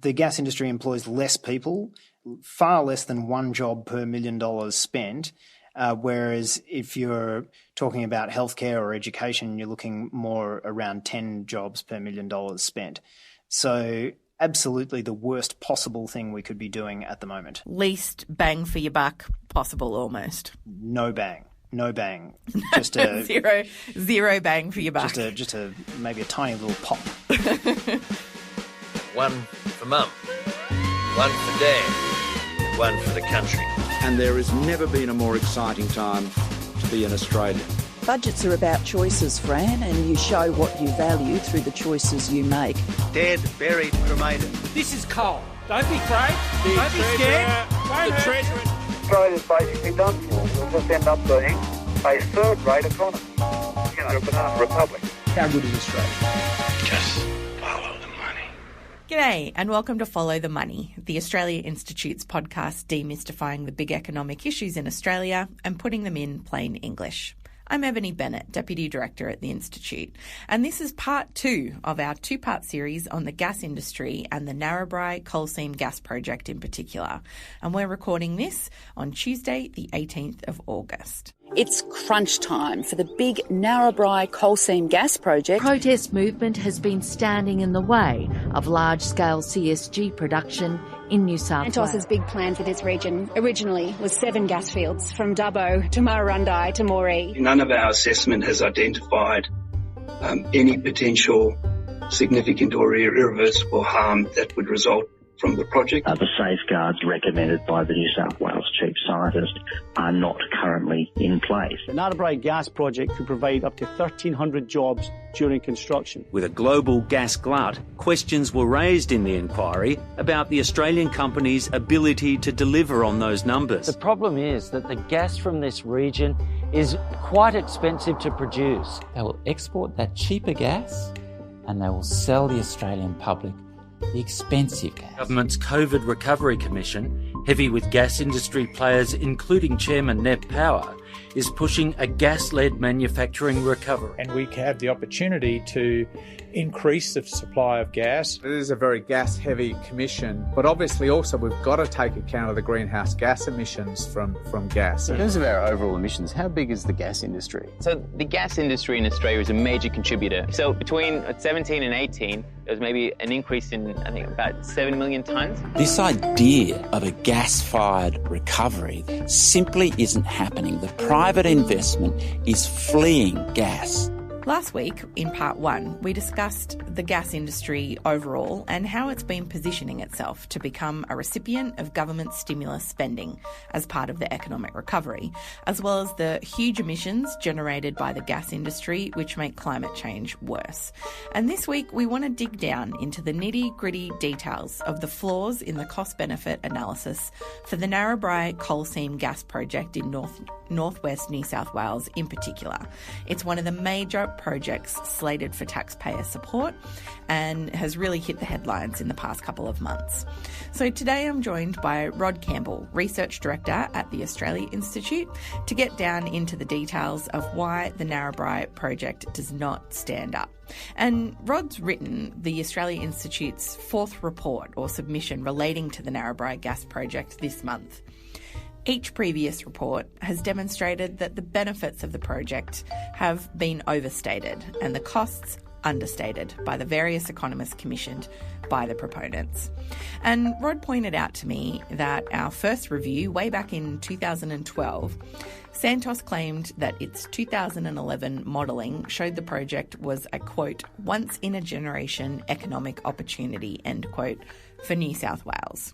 the gas industry employs less people, far less than one job per $1 million spent, whereas if you're talking about healthcare or education, you're looking more around 10 jobs per $1 million spent. So absolutely the worst possible thing we could be doing at the moment. Least bang for your buck possible, almost. No bang. Just a zero bang for your buck. Just a maybe a tiny little pop. One for Mum, one for Dad, one for the country. And there has never been a more exciting time to be an Australian. Budgets are about choices, Fran, and you show what you value through the choices you make. Dead, buried, cremated. This is coal. Don't be afraid. Don't be scared. The treasurer. Australia's basically done for. We'll just end up being a third-rate economy. You know, a banana republic. How good is Australia? Just follow the money. G'day and welcome to Follow the Money, the Australia Institute's podcast demystifying the big economic issues in Australia and putting them in plain English. I'm Ebony Bennett, Deputy Director at the Institute, and this is part 2 of our 2-part series on the gas industry and the Narrabri coal seam gas project in particular. And we're recording this on Tuesday, the 18th of August. It's crunch time for the big Narrabri coal seam gas project. Protest movement has been standing in the way of large-scale CSG production in New South Wales. Santos' big plan for this region originally was 7 gas fields from Dubbo to Murrurundi to Moree. None of our assessment has identified any potential significant or irreversible harm that would result from the project. The safeguards recommended by the New South Wales Chief Scientist are not currently in place. The Narrabri gas project could provide up to 1,300 jobs during construction. With a global gas glut, questions were raised in the inquiry about the Australian company's ability to deliver on those numbers. The problem is that the gas from this region is quite expensive to produce. They will export that cheaper gas and they will sell the Australian public the expensive gas. Government's COVID Recovery Commission, heavy with gas industry players including Chairman Neb Power, is pushing a gas-led manufacturing recovery. And we have the opportunity to increase the supply of gas. It is a very gas-heavy commission, but obviously also we've got to take account of the greenhouse gas emissions from gas. In terms of our overall emissions, how big is the gas industry? So the gas industry in Australia is a major contributor. So between 17 and 18, there was maybe an increase in, I think, about 7 million tonnes. This idea of a gas-fired recovery simply isn't happening. The private investment is fleeing gas. Last week, in part 1, we discussed the gas industry overall and how it's been positioning itself to become a recipient of government stimulus spending as part of the economic recovery, as well as the huge emissions generated by the gas industry which make climate change worse. And this week, we want to dig down into the nitty-gritty details of the flaws in the cost-benefit analysis for the Narrabri coal seam gas project in northwest New South Wales in particular. It's one of the major projects slated for taxpayer support and has really hit the headlines in the past couple of months. So today I'm joined by Rod Campbell, Research Director at the Australia Institute, to get down into the details of why the Narrabri project does not stand up. And Rod's written the Australia Institute's 4th report or submission relating to the Narrabri gas project this month. Each previous report has demonstrated that the benefits of the project have been overstated and the costs understated by the various economists commissioned by the proponents. And Rod pointed out to me that our first review, way back in 2012, Santos claimed that its 2011 modelling showed the project was a, quote, once-in-a-generation economic opportunity, end quote, for New South Wales.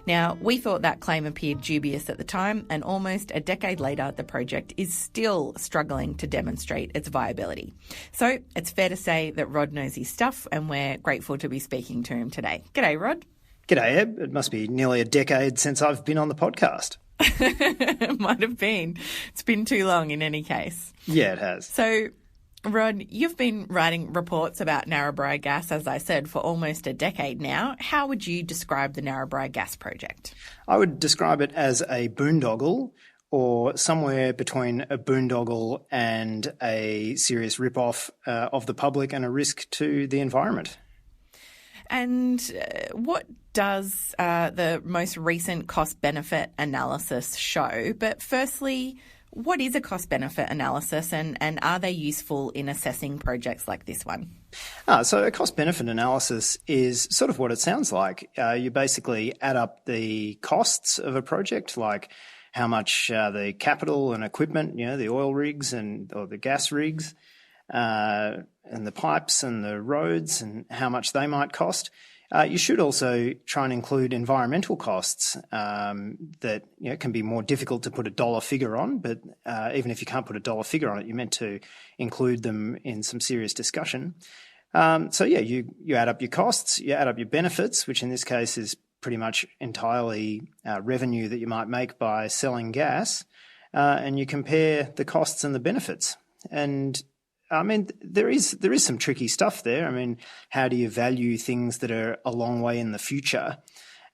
Now, we thought that claim appeared dubious at the time, and almost a decade later, the project is still struggling to demonstrate its viability. So it's fair to say that Rod knows his stuff, and we're grateful to be speaking to him today. G'day, Rod. G'day, Eb. It must be nearly a decade since I've been on the podcast. It might have been. It's been too long in any case. Yeah, it has. So, Rod, you've been writing reports about Narrabri gas, as I said, for almost a decade now. How would you describe the Narrabri gas project? I would describe it as a boondoggle, or somewhere between a boondoggle and a serious rip-off of the public and a risk to the environment. And what does the most recent cost-benefit analysis show? But firstly, what is a cost-benefit analysis and are they useful in assessing projects like this one? So a cost-benefit analysis is sort of what it sounds like. You basically add up the costs of a project, like how much the capital and equipment, the oil rigs or the gas rigs, and the pipes and the roads and how much they might cost. You should also try and include environmental costs that can be more difficult to put a dollar figure on, but even if you can't put a dollar figure on it, you're meant to include them in some serious discussion. You add up your costs, you add up your benefits, which in this case is pretty much entirely revenue that you might make by selling gas, and you compare the costs and the benefits. And I mean, there is some tricky stuff there. I mean, how do you value things that are a long way in the future?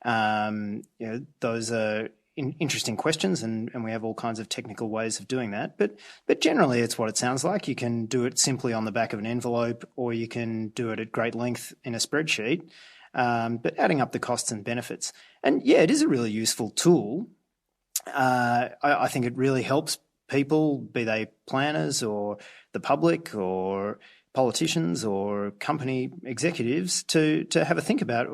Those are interesting questions, and we have all kinds of technical ways of doing that. But generally, it's what it sounds like. You can do it simply on the back of an envelope, or you can do it at great length in a spreadsheet. But adding up the costs and benefits, and it is a really useful tool. I think it really helps people, be they planners or the public or politicians or company executives, to have a think about,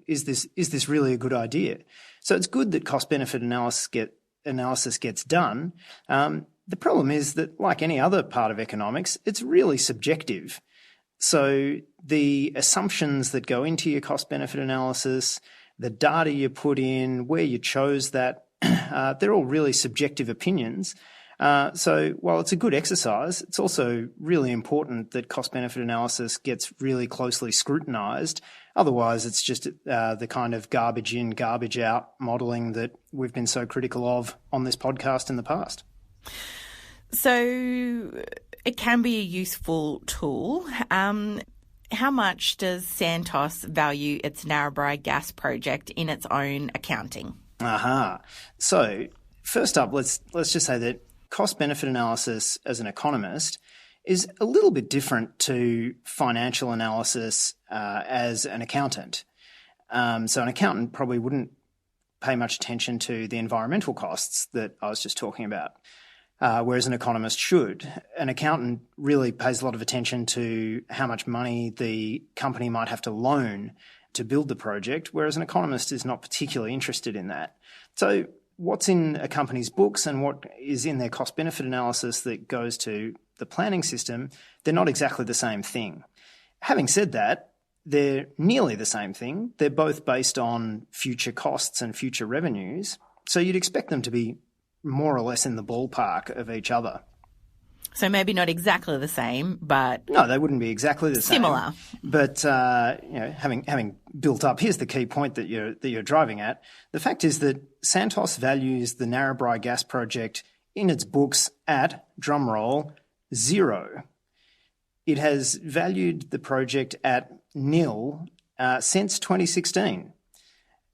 is this really a good idea? So it's good that cost-benefit analysis gets done. The problem is that, like any other part of economics, it's really subjective. So the assumptions that go into your cost-benefit analysis, the data you put in, where you chose that, they're all really subjective opinions. So while it's a good exercise, it's also really important that cost-benefit analysis gets really closely scrutinised. Otherwise, it's just the kind of garbage in, garbage out modelling that we've been so critical of on this podcast in the past. So it can be a useful tool. How much does Santos value its Narrabri gas project in its own accounting? So first up, let's just say that cost-benefit analysis as an economist is a little bit different to financial analysis as an accountant. So an accountant probably wouldn't pay much attention to the environmental costs that I was just talking about, whereas an economist should. An accountant really pays a lot of attention to how much money the company might have to loan to build the project, whereas an economist is not particularly interested in that. So what's in a company's books and what is in their cost-benefit analysis that goes to the planning system, they're not exactly the same thing. Having said that, they're nearly the same thing. They're both based on future costs and future revenues, so you'd expect them to be more or less in the ballpark of each other. So maybe not exactly the same, but... No, they wouldn't be exactly the same. Similar. But, having built up, here's the key point that you're driving at. The fact is that Santos values the Narrabri gas project in its books at, drumroll, 0. It has valued the project at nil since 2016.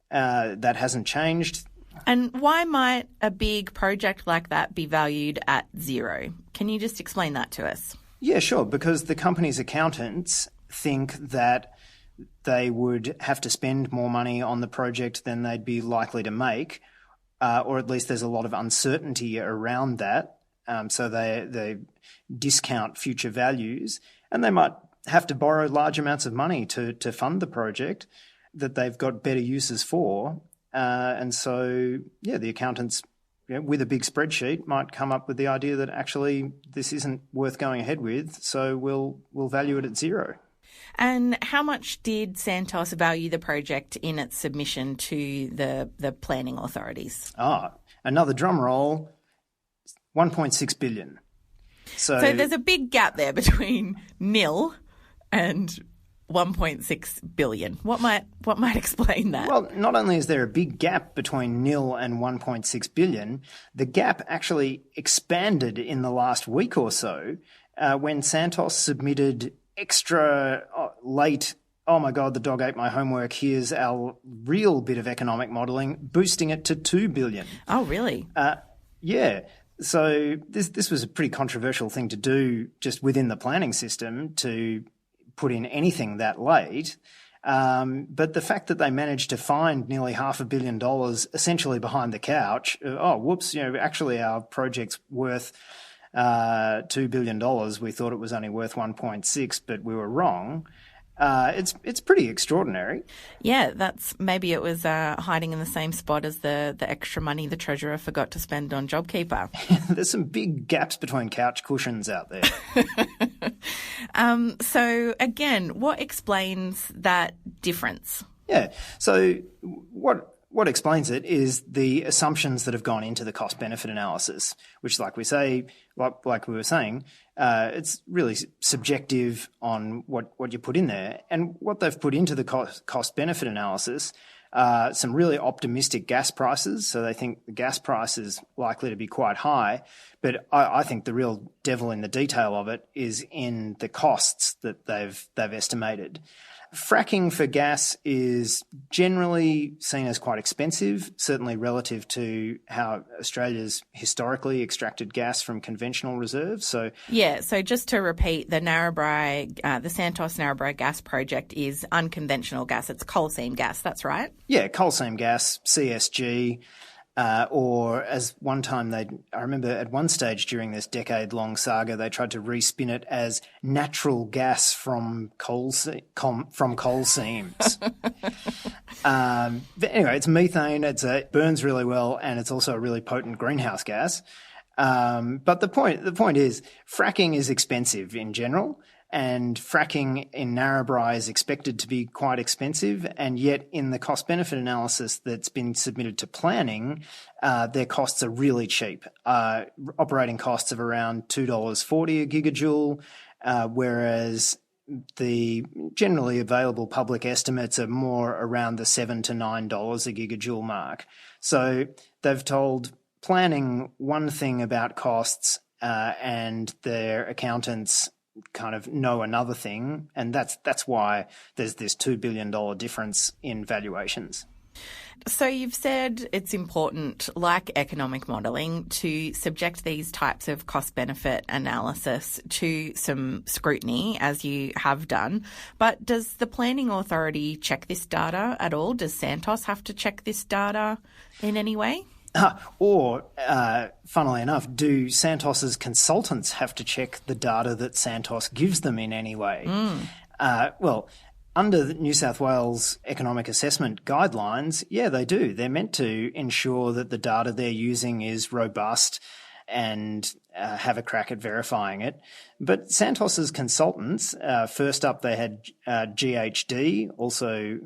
That hasn't changed. And why might a big project like that be valued at 0? Can you just explain that to us? Yeah, sure. Because the company's accountants think that they would have to spend more money on the project than they'd be likely to make, or at least there's a lot of uncertainty around that. So they discount future values, and they might have to borrow large amounts of money to fund the project that they've got better uses for. And so, the accountants, with a big spreadsheet, might come up with the idea that actually this isn't worth going ahead with, so we'll value it at 0. And how much did Santos value the project in its submission to the planning authorities? Another drum roll, $1.6 billion. So there's a big gap there between nil and 1.6 billion. What might explain that? Well, not only is there a big gap between nil and 1.6 billion, the gap actually expanded in the last week or so when Santos submitted extra late, oh my God, the dog ate my homework, here's our real bit of economic modelling, boosting it to 2 billion. Oh, really? Yeah. So this was a pretty controversial thing to do just within the planning system, to put in anything that late. But the fact that they managed to find nearly $500 million essentially behind the couch, actually our project's worth $2 billion. We thought it was only worth 1.6, but we were wrong. It's pretty extraordinary. Yeah, maybe it was hiding in the same spot as the extra money the Treasurer forgot to spend on JobKeeper. There's some big gaps between couch cushions out there. So again, what explains that difference? Yeah, so what explains it is the assumptions that have gone into the cost-benefit analysis, which, like we were saying, it's really subjective on what you put in there. And what they've put into the cost-benefit analysis are some really optimistic gas prices. So they think the gas price is likely to be quite high. But I think the real devil in the detail of it is in the costs that they've estimated. Fracking for gas is generally seen as quite expensive, certainly relative to how Australia's historically extracted gas from conventional reserves. So just to repeat, the Santos Narrabri gas project is unconventional gas. It's coal seam gas, that's right? Yeah, coal seam gas, CSG. Or as one time I remember at one stage during this decade-long saga, they tried to respin it as natural gas from coal seams. But anyway, it's methane. It burns really well, and it's also a really potent greenhouse gas. But the point is, fracking is expensive in general. And fracking in Narrabri is expected to be quite expensive, and yet in the cost-benefit analysis that's been submitted to planning, their costs are really cheap. Operating costs of around $2.40 a gigajoule, whereas the generally available public estimates are more around the $7 to $9 a gigajoule mark. So they've told planning one thing about costs, and their accountants kind of know another thing, and that's why there's this $2 billion difference in valuations. So you've said it's important, like economic modelling, to subject these types of cost-benefit analysis to some scrutiny, as you have done. But does the Planning Authority check this data at all? Does Santos have to check this data in any way? Or, funnily enough, do Santos's consultants have to check the data that Santos gives them in any way? Well, under the New South Wales economic assessment guidelines, yeah, they do. They're meant to ensure that the data they're using is robust and have a crack at verifying it. But Santos's consultants, first up they had GHD, also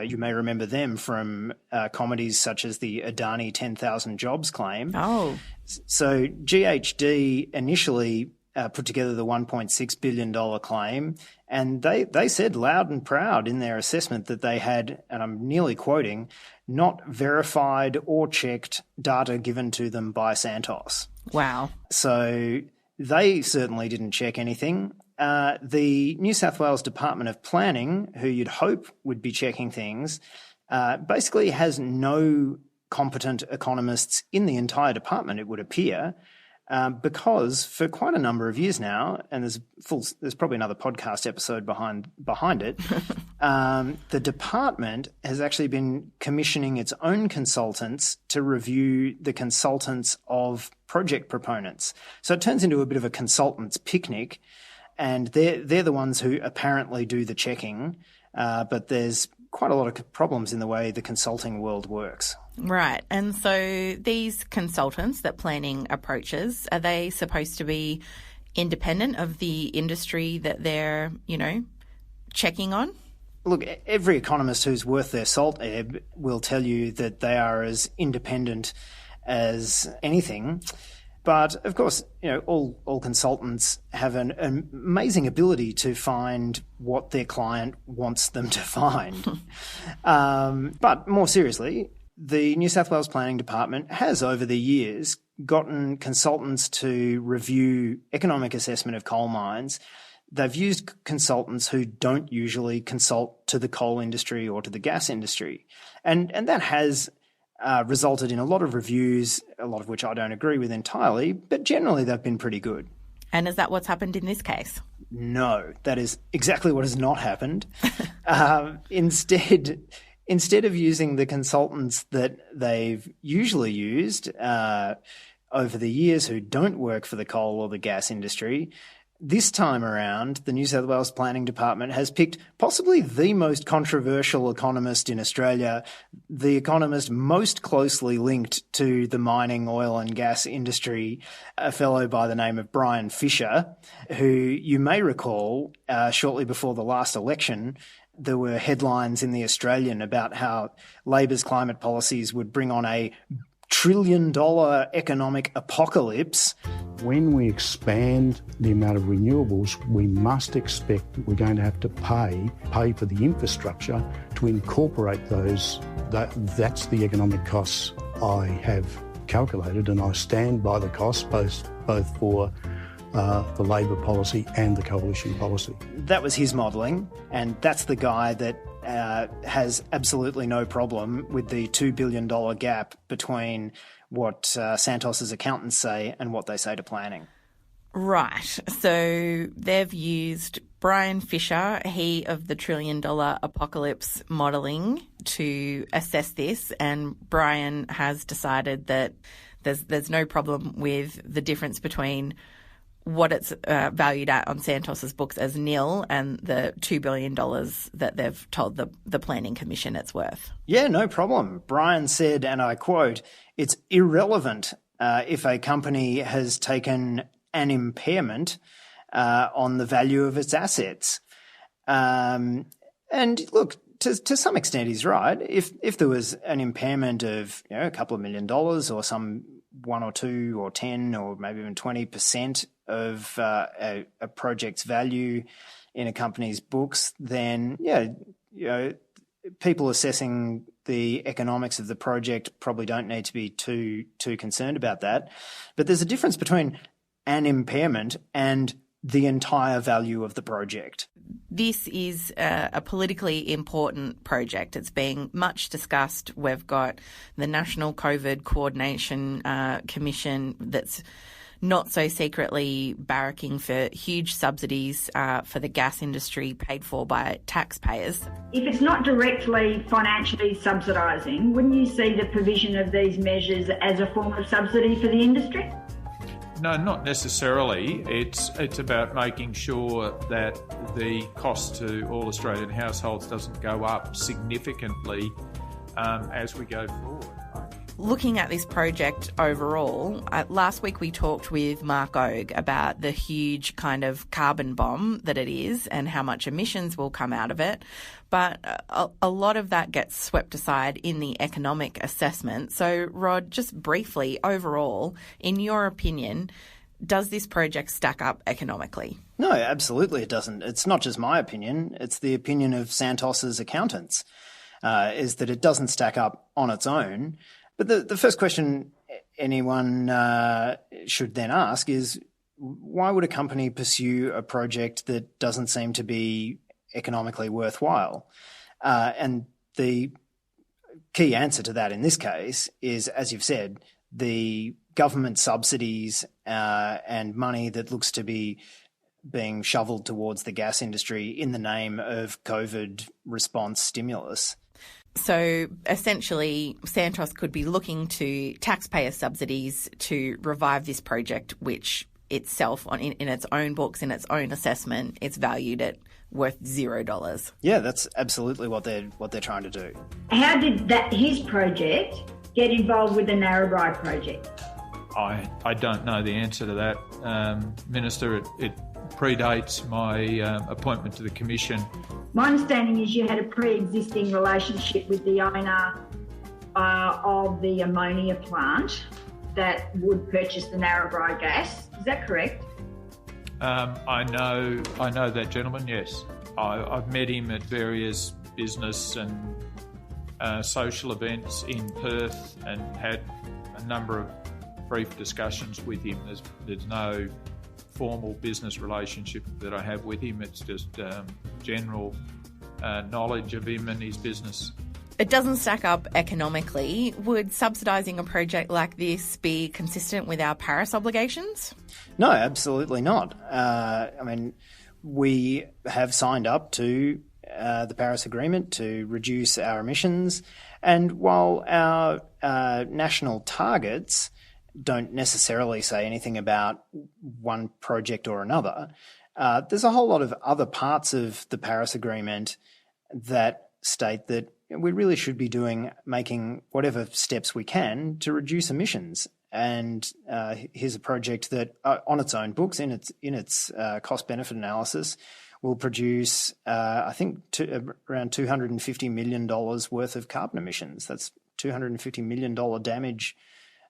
you may remember them from comedies such as the Adani 10,000 Jobs claim. Oh. So GHD initially put together the $1.6 billion claim, and they said loud and proud in their assessment that they had, and I'm nearly quoting, not verified or checked data given to them by Santos. Wow. So they certainly didn't check anything. The New South Wales Department of Planning, who you'd hope would be checking things, basically has no competent economists in the entire department, it would appear, because for quite a number of years now, and there's probably another podcast episode behind it, the department has actually been commissioning its own consultants to review the consultants of project proponents. So it turns into a bit of a consultant's picnic, and they're the ones who apparently do the checking, but there's quite a lot of problems in the way the consulting world works. Right. And so these consultants that planning approaches, are they supposed to be independent of the industry that they're, checking on? Look, every economist who's worth their salt, Eb, will tell you that they are as independent as anything. But, of course, all consultants have an amazing ability to find what their client wants them to find. But more seriously, the New South Wales Planning Department has, over the years, gotten consultants to review economic assessment of coal mines. They've used consultants who don't usually consult to the coal industry or to the gas industry. And that has resulted in a lot of reviews, a lot of which I don't agree with entirely, but generally they've been pretty good. And is that what's happened in this case? no, that is exactly what has not happened. Instead of using the consultants that they've usually used over the years who don't work for the coal or the gas industry, this time around, the New South Wales Planning Department has picked possibly the most controversial economist in Australia, the economist most closely linked to the mining, oil and gas industry, a fellow by the name of Brian Fisher, who you may recall shortly before the last election, there were headlines in The Australian about how Labor's climate policies would bring on a $1 trillion economic apocalypse. When we expand the amount of renewables, we must expect that we're going to have to pay for the infrastructure to incorporate those. That's the economic costs I have calculated, and I stand by the costs both for the Labor policy and the coalition policy. That was his modelling, and that's the guy that has absolutely no problem with the $2 billion gap between what Santos's accountants say and what they say to planning. Right. So they've used Brian Fisher, he of the $1 trillion apocalypse modelling, to assess this, and Brian has decided that there's no problem with the difference between what it's valued at on Santos's books as nil and the $2 billion that they've told the Planning Commission it's worth. Yeah, no problem. Brian said, and I quote, "It's irrelevant if a company has taken an impairment on the value of its assets." And look, to some extent he's right. If there was an impairment of a couple of $1 million or some 1 or 2 or 10 or maybe even 20% of a project's value in a company's books, then people assessing the economics of the project probably don't need to be too concerned about that. But there's a difference between an impairment and the entire value of the project. This is a politically important project. It's being much discussed. We've got the National COVID Coordination Commission that's not so secretly barracking for huge subsidies for the gas industry paid for by taxpayers. If it's not directly financially subsidising, wouldn't you see the provision of these measures as a form of subsidy for the industry? No, not necessarily. It's about making sure that the cost to all Australian households doesn't go up significantly as we go forward. Looking at this project overall, last week we talked with Mark Ogue about the huge kind of carbon bomb that it is and how much emissions will come out of it. But a lot of that gets swept aside in the economic assessment. So, Rod, just briefly, overall, in your opinion, does this project stack up economically? No, absolutely it doesn't. It's not just my opinion. It's the opinion of Santos's accountants, is that it doesn't stack up on its own. But the first question anyone should then ask is, why would a company pursue a project that doesn't seem to be economically worthwhile? And the key answer to that in this case is, as you've said, the government subsidies and money that looks to be being shoveled towards the gas industry in the name of COVID response stimulus. So essentially, Santos could be looking to taxpayer subsidies to revive this project, which itself, in its own books, in its own assessment, it's valued at worth $0. Yeah, that's absolutely what they're trying to do. How did his project get involved with the Narrabri project? I don't know the answer to that, Minister. It predates my appointment to the Commission. My understanding is you had a pre-existing relationship with the owner of the ammonia plant that would purchase the Narrabri gas. Is that correct? I know that gentleman, yes. I've met him at various business and social events in Perth and had a number of brief discussions with him. There's no formal business relationship that I have with him. It's just general knowledge of him and his business. It doesn't stack up economically. Would subsidising a project like this be consistent with our Paris obligations? No, absolutely not. I mean, we have signed up to the Paris Agreement to reduce our emissions. And while our national targets don't necessarily say anything about one project or another, there's a whole lot of other parts of the Paris Agreement that state that we really should be making whatever steps we can to reduce emissions. And here's a project that, on its own books, in its cost-benefit analysis, will produce, I think, around $250 million worth of carbon emissions. That's $250 million damage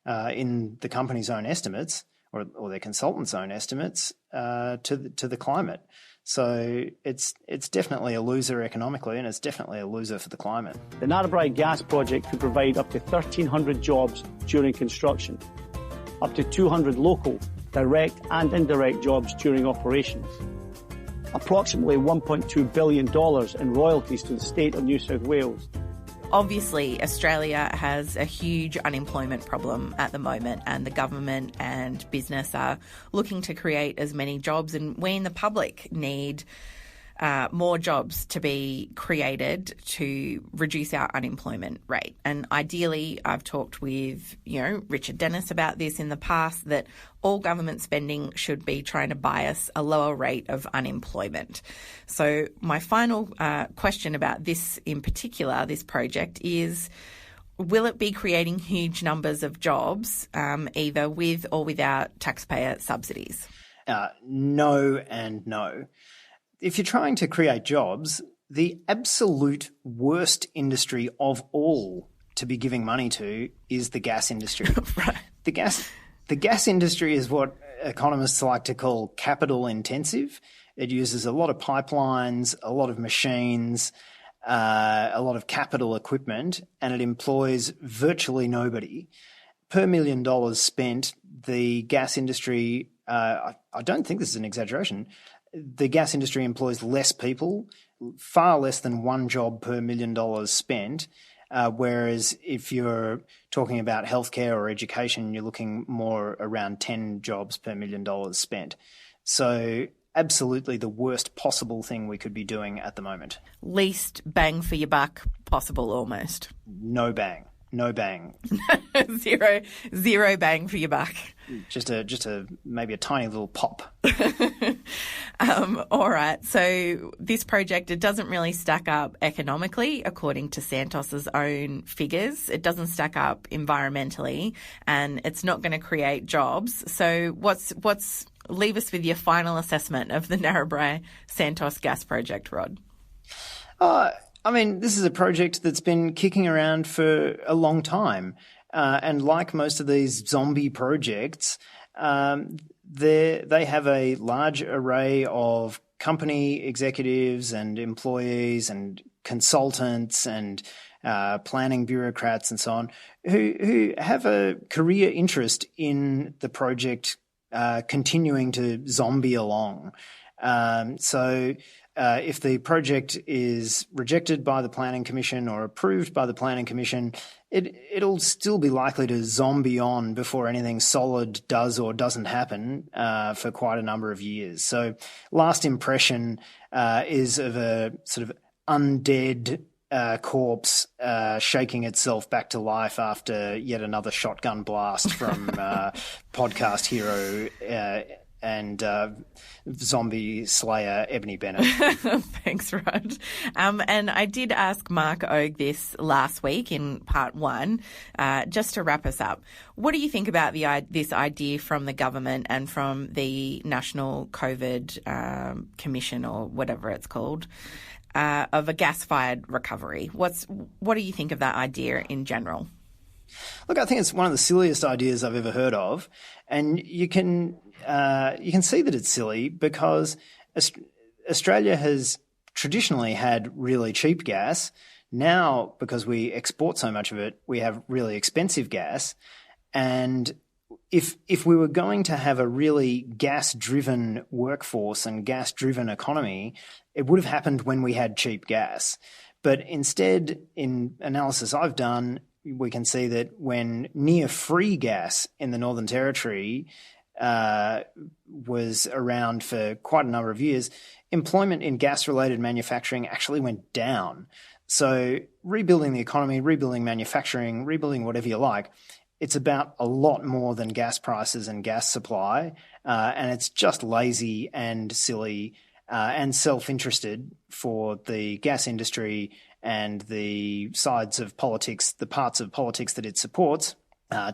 in the company's own estimates, or their consultants' own estimates, to the climate. So it's definitely a loser economically, and it's definitely a loser for the climate. The Narrabri gas project could provide up to 1,300 jobs during construction, up to 200 local, direct and indirect jobs during operations, approximately $1.2 billion in royalties to the state of New South Wales. Obviously, Australia has a huge unemployment problem at the moment, and the government and business are looking to create as many jobs, and we in the public need more jobs to be created to reduce our unemployment rate. And ideally, I've talked with, Richard Dennis about this in the past, that all government spending should be trying to buy us a lower rate of unemployment. So my final question about this in particular, this project, is will it be creating huge numbers of jobs, either with or without taxpayer subsidies? No and no. If you're trying to create jobs, the absolute worst industry of all to be giving money to is the gas industry. Right. The gas industry is what economists like to call capital intensive. It uses a lot of pipelines, a lot of machines, a lot of capital equipment, and it employs virtually nobody. Per $1 million spent, the gas industry, I don't think this is an exaggeration, the gas industry employs less people, far less than one job per $1 million spent, whereas if you're talking about healthcare or education, you're looking more around 10 jobs per $1 million spent. So absolutely the worst possible thing we could be doing at the moment. Least bang for your buck possible, almost. No bang. Zero bang for your buck. Just a maybe a tiny little pop. All right. So this project, it doesn't really stack up economically, according to Santos's own figures. It doesn't stack up environmentally, and it's not going to create jobs. So leave us with your final assessment of the Narrabri Santos gas project, Rod. This is a project that's been kicking around for a long time. And like most of these zombie projects, they have a large array of company executives and employees and consultants and planning bureaucrats and so on who have a career interest in the project continuing to zombie along. If the project is rejected by the Planning Commission or approved by the Planning Commission, it'll still be likely to zombie on before anything solid does or doesn't happen for quite a number of years. So last impression is of a sort of undead corpse shaking itself back to life after yet another shotgun blast from podcast hero and zombie slayer Ebony Bennett. Thanks, Rod. And I did ask Mark Ogue this last week in part one, just to wrap us up. What do you think about this idea from the government and from the National COVID Commission, or whatever it's called, of a gas-fired recovery? What do you think of that idea in general? Look, I think it's one of the silliest ideas I've ever heard of, and you can see that it's silly because Australia has traditionally had really cheap gas. Now, because we export so much of it, we have really expensive gas. And if we were going to have a really gas-driven workforce and gas-driven economy, it would have happened when we had cheap gas. But instead, in analysis I've done, we can see that when near free gas in the Northern Territory was around for quite a number of years, employment in gas-related manufacturing actually went down. So rebuilding the economy, rebuilding manufacturing, rebuilding whatever you like, it's about a lot more than gas prices and gas supply, and it's just lazy and silly and self-interested for the gas industry and the sides of politics, the parts of politics that it supports,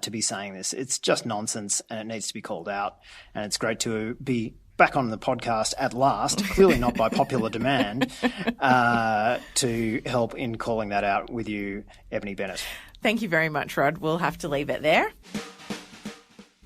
to be saying this. It's just nonsense, and it needs to be called out. And it's great to be back on the podcast at last, clearly not by popular demand, to help in calling that out with you, Ebony Bennett. Thank you very much, Rod. We'll have to leave it there.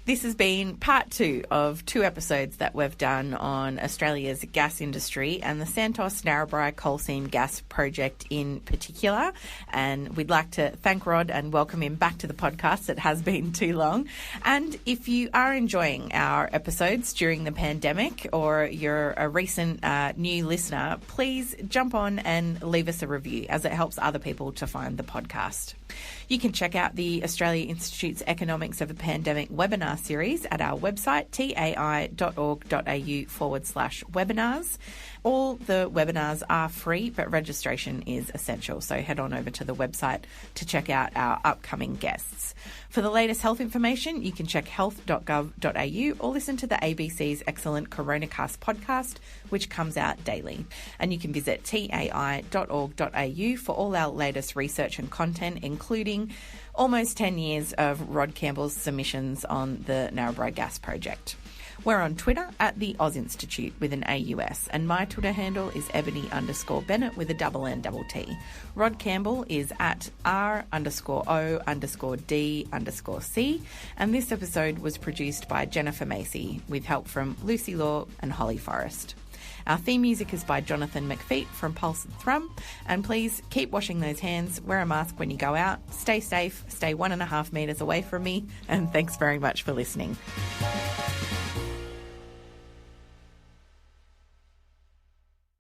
This has been part 2 of 2 episodes that we've done on Australia's gas industry and the Santos Narrabri coal seam gas project in particular. And we'd like to thank Rod and welcome him back to the podcast. It has been too long. And if you are enjoying our episodes during the pandemic, or you're a recent new listener, please jump on and leave us a review, as it helps other people to find the podcast. You can check out the Australia Institute's Economics of a Pandemic webinar series at our website, tai.org.au/webinars. All the webinars are free, but registration is essential. So head on over to the website to check out our upcoming guests. For the latest health information, you can check health.gov.au or listen to the ABC's excellent Coronacast podcast, which comes out daily. And you can visit tai.org.au for all our latest research and content, including almost 10 years of Rod Campbell's submissions on the Narrabri Gas Project. We're on Twitter at the Oz Institute with an AUS, and my Twitter handle is Ebony_Bennett with a ~N_T. Rod Campbell is at R_O_D_C, and this episode was produced by Jennifer Macey with help from Lucy Law and Holly Forrest. Our theme music is by Jonathan McFeat from Pulse and Thrum. And please keep washing those hands, wear a mask when you go out, stay safe, stay 1.5 metres away from me, and thanks very much for listening.